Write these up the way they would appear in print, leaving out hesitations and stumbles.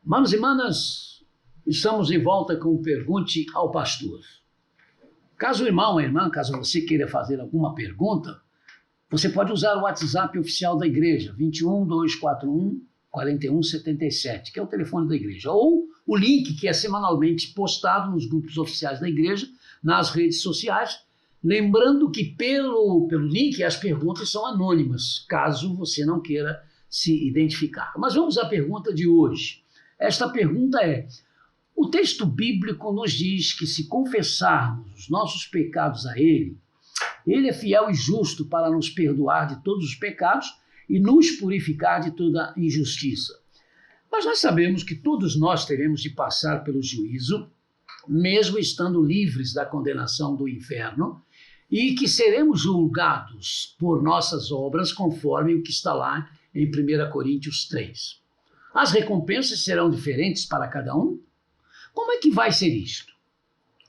Manos e manas, estamos de volta com o Pergunte ao Pastor. Caso o irmão ou a irmã, caso você queira fazer alguma pergunta, você pode usar o WhatsApp oficial da igreja, 21 241 4177, que é o telefone da igreja, ou o link que é semanalmente postado nos grupos oficiais da igreja, nas redes sociais, lembrando que pelo link as perguntas são anônimas, caso você não queira se identificar. Mas vamos à pergunta de hoje. Esta pergunta é: o texto bíblico nos diz que se confessarmos os nossos pecados a Ele, Ele é fiel e justo para nos perdoar de todos os pecados e nos purificar de toda injustiça. Mas nós sabemos que todos nós teremos de passar pelo juízo, mesmo estando livres da condenação do inferno, e que seremos julgados por nossas obras, conforme o que está lá em 1 Coríntios 3. As recompensas serão diferentes para cada um? Como é que vai ser isto?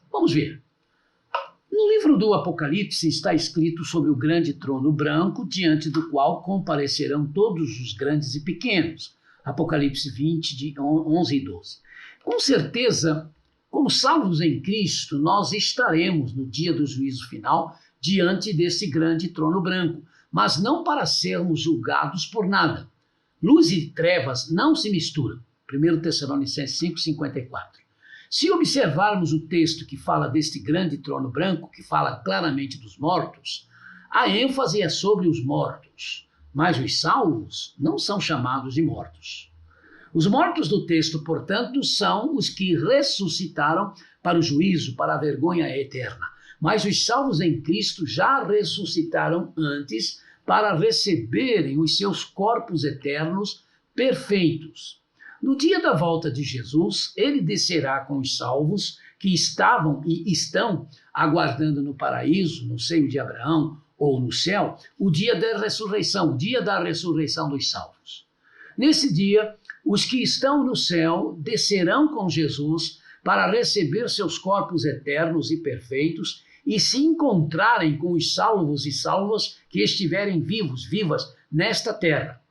Vamos ver. No livro do Apocalipse está escrito sobre o grande trono branco, diante do qual comparecerão todos os grandes e pequenos. Apocalipse 20, de 11 e 12. Com certeza, como salvos em Cristo, nós estaremos no dia do juízo final diante desse grande trono branco, mas não para sermos julgados por nada. Luz e trevas não se misturam. 1 Tessalonicenses 5,54. Se observarmos o texto que fala deste grande trono branco, que fala claramente dos mortos, a ênfase é sobre os mortos, mas os salvos não são chamados de mortos. Os mortos do texto, portanto, são os que ressuscitaram para o juízo, para a vergonha eterna. Mas os salvos em Cristo já ressuscitaram antes para receberem os seus corpos eternos perfeitos. No dia da volta de Jesus, ele descerá com os salvos que estavam e estão aguardando no paraíso, no seio de Abraão ou no céu, o dia da ressurreição dos salvos. Nesse dia, os que estão no céu descerão com Jesus para receber seus corpos eternos e perfeitos e se encontrarem com os salvos e salvas que estiverem vivas nesta terra.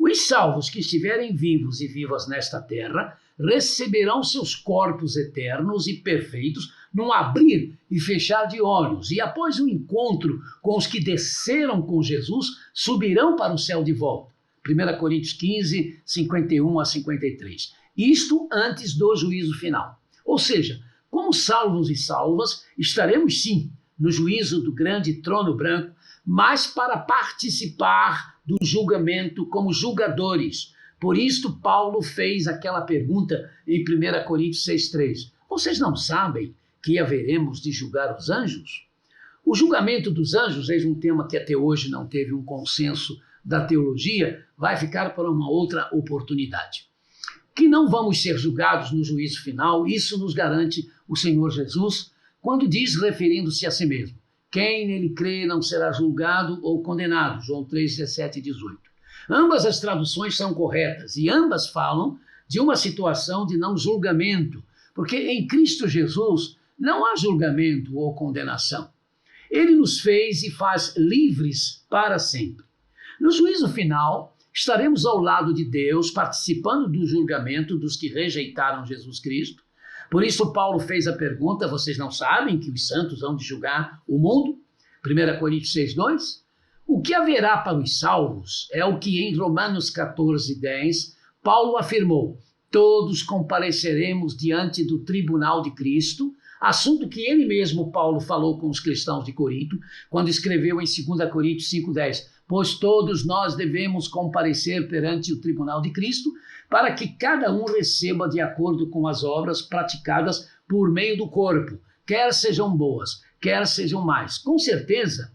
Os salvos que estiverem vivos e vivas nesta terra receberão seus corpos eternos e perfeitos num abrir e fechar de olhos, e após o encontro com os que desceram com Jesus, subirão para o céu de volta. 1 Coríntios 15, 51 a 53. Isto antes do juízo final. Ou seja, como salvos e salvas, estaremos sim no juízo do grande trono branco, mas para participar do julgamento como julgadores. Por isto, Paulo fez aquela pergunta em 1 Coríntios 6,3. Vocês não sabem que haveremos de julgar os anjos? O julgamento dos anjos, eis um tema que até hoje não teve um consenso da teologia, vai ficar para uma outra oportunidade. Que não vamos ser julgados no juízo final, isso nos garante o Senhor Jesus, quando diz, referindo-se a si mesmo: quem nele crê não será julgado ou condenado. João 3, 17 e 18. Ambas as traduções são corretas e ambas falam de uma situação de não julgamento, porque em Cristo Jesus não há julgamento ou condenação. Ele nos fez e faz livres para sempre. No juízo final, estaremos ao lado de Deus, participando do julgamento dos que rejeitaram Jesus Cristo. Por isso, Paulo fez a pergunta: vocês não sabem que os santos hão de julgar o mundo? 1 Coríntios 6,2. O que haverá para os salvos é o que em Romanos 14,10 Paulo afirmou: todos compareceremos diante do tribunal de Cristo, assunto que ele mesmo, Paulo, falou com os cristãos de Corinto, quando escreveu em 2 Coríntios 5,10, pois todos nós devemos comparecer perante o tribunal de Cristo, para que cada um receba de acordo com as obras praticadas por meio do corpo, quer sejam boas, quer sejam más. Com certeza,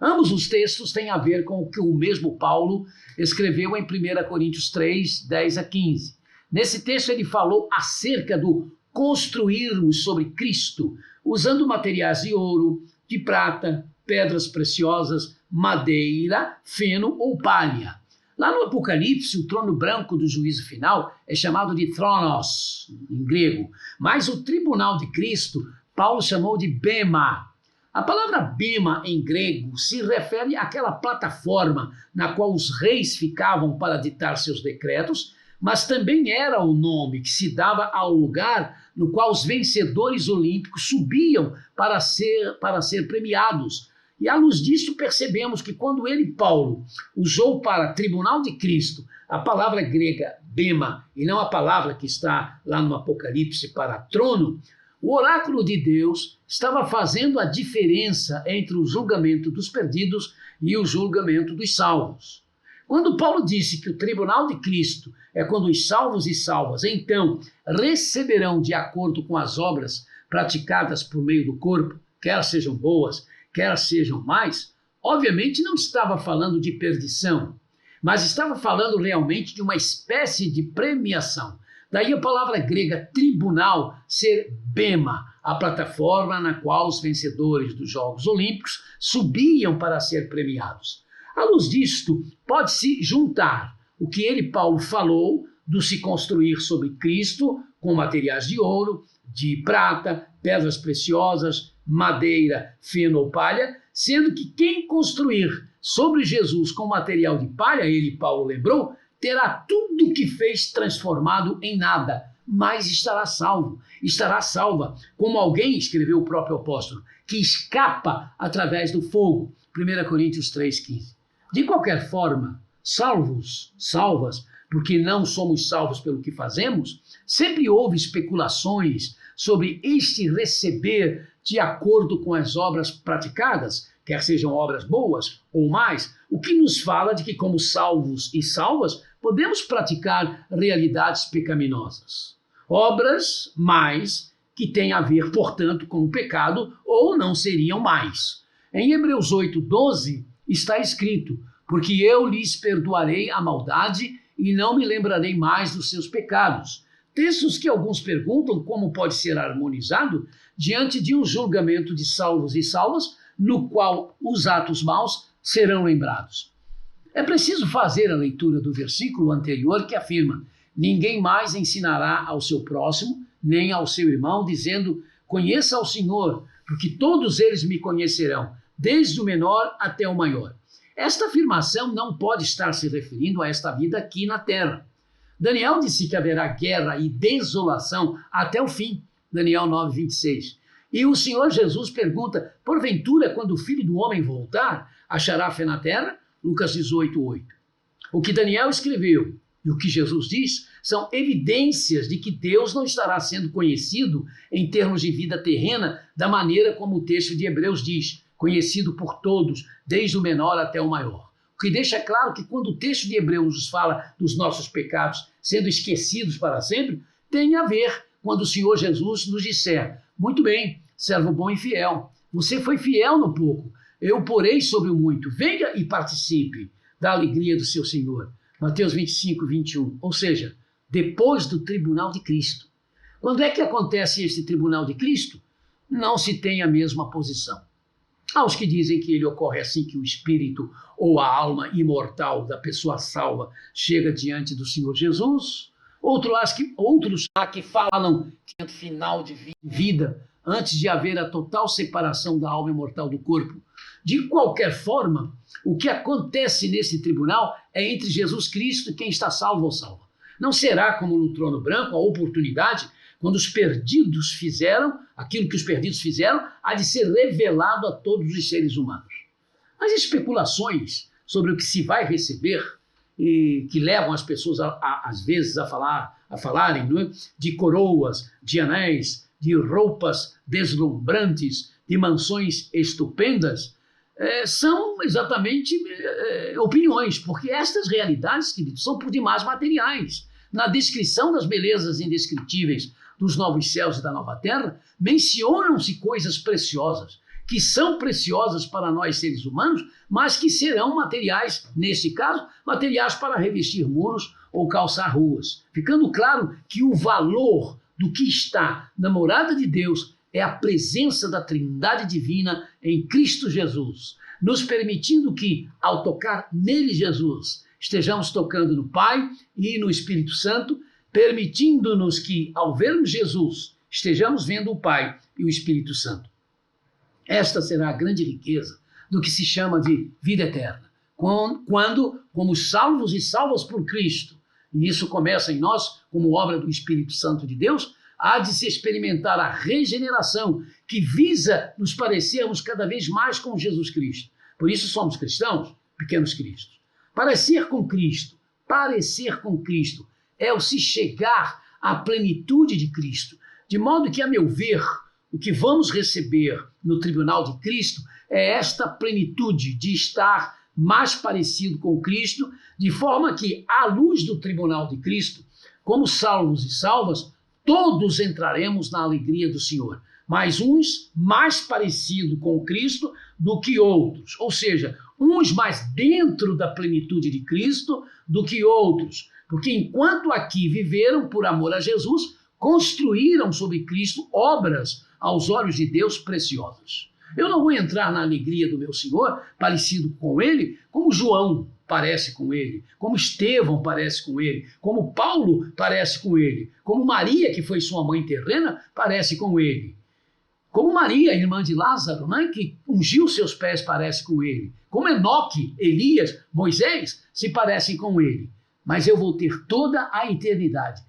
ambos os textos têm a ver com o que o mesmo Paulo escreveu em 1 Coríntios 3, 10 a 15. Nesse texto ele falou acerca do construirmos sobre Cristo, usando materiais de ouro, de prata, pedras preciosas, madeira, feno ou palha. Lá no Apocalipse, o trono branco do juízo final é chamado de Thronos, em grego, mas o tribunal de Cristo, Paulo chamou de Bema. A palavra Bema, em grego, se refere àquela plataforma na qual os reis ficavam para ditar seus decretos, mas também era o nome que se dava ao lugar no qual os vencedores olímpicos subiam para ser premiados. E à luz disso percebemos que quando ele, Paulo, usou para tribunal de Cristo a palavra grega bema e não a palavra que está lá no Apocalipse para trono, o oráculo de Deus estava fazendo a diferença entre o julgamento dos perdidos e o julgamento dos salvos. Quando Paulo disse que o tribunal de Cristo é quando os salvos e salvas, então, receberão de acordo com as obras praticadas por meio do corpo, quer sejam boas, quer sejam mais, obviamente não estava falando de perdição, mas estava falando realmente de uma espécie de premiação. Daí a palavra grega tribunal ser bema, a plataforma na qual os vencedores dos Jogos Olímpicos subiam para ser premiados. À luz disto, pode-se juntar o que ele, Paulo, falou do se construir sobre Cristo com materiais de ouro, de prata, pedras preciosas, madeira, feno ou palha, sendo que quem construir sobre Jesus com material de palha, ele, Paulo, lembrou, terá tudo o que fez transformado em nada, mas estará salvo, estará salva, como alguém, escreveu o próprio apóstolo, que escapa através do fogo, 1 Coríntios 3,15. De qualquer forma, salvas, porque não somos salvos pelo que fazemos, sempre houve especulações sobre este receber de acordo com as obras praticadas, quer sejam obras boas ou mais, o que nos fala de que, como salvos e salvas, podemos praticar realidades pecaminosas. Obras mais que têm a ver, portanto, com o pecado ou não seriam mais. Em Hebreus 8,12 está escrito: porque eu lhes perdoarei a maldade e não me lembrarei mais dos seus pecados. Textos que alguns perguntam como pode ser harmonizado diante de um julgamento de salvos e salvas, no qual os atos maus serão lembrados. É preciso fazer a leitura do versículo anterior que afirma: ninguém mais ensinará ao seu próximo, nem ao seu irmão, dizendo: conheça ao Senhor, porque todos eles me conhecerão, desde o menor até o maior. Esta afirmação não pode estar se referindo a esta vida aqui na terra. Daniel disse que haverá guerra e desolação até o fim, Daniel 9,26. E o Senhor Jesus pergunta: porventura, quando o Filho do Homem voltar, achará fé na terra? Lucas 18,8. O que Daniel escreveu e o que Jesus diz são evidências de que Deus não estará sendo conhecido em termos de vida terrena da maneira como o texto de Hebreus diz, conhecido por todos, desde o menor até o maior. O que deixa claro que quando o texto de Hebreus nos fala dos nossos pecados sendo esquecidos para sempre, tem a ver quando o Senhor Jesus nos disser: muito bem, servo bom e fiel, você foi fiel no pouco, eu porei sobre o muito, venha e participe da alegria do seu Senhor. Mateus 25:21, ou seja, depois do tribunal de Cristo. Quando é que acontece este tribunal de Cristo? Não se tem a mesma posição. Há os que dizem que ele ocorre assim que o espírito ou a alma imortal da pessoa salva chega diante do Senhor Jesus. Outros há que falam que no final de vida, antes de haver a total separação da alma imortal do corpo. De qualquer forma, o que acontece nesse tribunal é entre Jesus Cristo e quem está salvo ou salva. Não será como no trono branco a oportunidade, quando os perdidos fizeram aquilo que os perdidos fizeram, há de ser revelado a todos os seres humanos. As especulações sobre o que se vai receber e que levam as pessoas às vezes a falarem, não é? De coroas, de anéis, de roupas deslumbrantes, de mansões estupendas, são exatamente opiniões, porque estas realidades, queridos, são por demais materiais. Na descrição das belezas indescritíveis dos novos céus e da nova terra, mencionam-se coisas preciosas, que são preciosas para nós seres humanos, mas que serão materiais, nesse caso, materiais para revestir muros ou calçar ruas. Ficando claro que o valor do que está na morada de Deus é a presença da Trindade Divina em Cristo Jesus, nos permitindo que, ao tocar nele, Jesus, estejamos tocando no Pai e no Espírito Santo, permitindo-nos que, ao vermos Jesus, estejamos vendo o Pai e o Espírito Santo. Esta será a grande riqueza do que se chama de vida eterna, quando, como salvos e salvas por Cristo, e isso começa em nós, como obra do Espírito Santo de Deus, há de se experimentar a regeneração que visa nos parecermos cada vez mais com Jesus Cristo. Por isso somos cristãos, pequenos cristos. Parecer com Cristo é o se chegar à plenitude de Cristo, de modo que, a meu ver, o que vamos receber no tribunal de Cristo é esta plenitude de estar mais parecido com Cristo, de forma que, à luz do tribunal de Cristo, como salvos e salvas, todos entraremos na alegria do Senhor, mas uns mais parecidos com Cristo do que outros, ou seja, uns mais dentro da plenitude de Cristo do que outros, porque enquanto aqui viveram por amor a Jesus, construíram sobre Cristo obras aos olhos de Deus preciosas. Eu não vou entrar na alegria do meu Senhor parecido com ele, como João parece com ele, como Estevão parece com ele, como Paulo parece com ele, como Maria, que foi sua mãe terrena, parece com ele. Como Maria, irmã de Lázaro, né, que ungiu seus pés, parece com ele. Como Enoque, Elias, Moisés, se parecem com ele. Mas eu vou ter toda a eternidade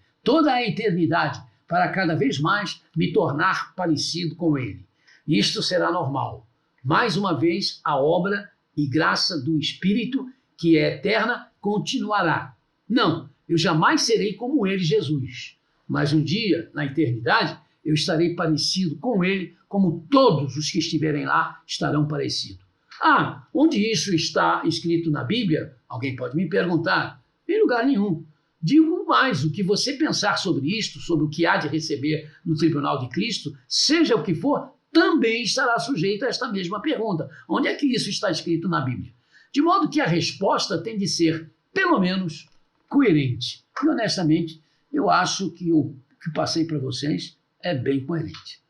para cada vez mais me tornar parecido com ele. Isto será normal. Mais uma vez, a obra e graça do Espírito, que é eterna, continuará. Não, eu jamais serei como ele, Jesus. Mas um dia, na eternidade, eu estarei parecido com ele, como todos os que estiverem lá estarão parecidos. Ah, onde isso está escrito na Bíblia? Alguém pode me perguntar. Em lugar nenhum. Digo mais, o que você pensar sobre isto, sobre o que há de receber no tribunal de Cristo, seja o que for, também estará sujeito a esta mesma pergunta. Onde é que isso está escrito na Bíblia? De modo que a resposta tem de ser, pelo menos, coerente. E, honestamente, eu acho que o que passei para vocês é bem coerente.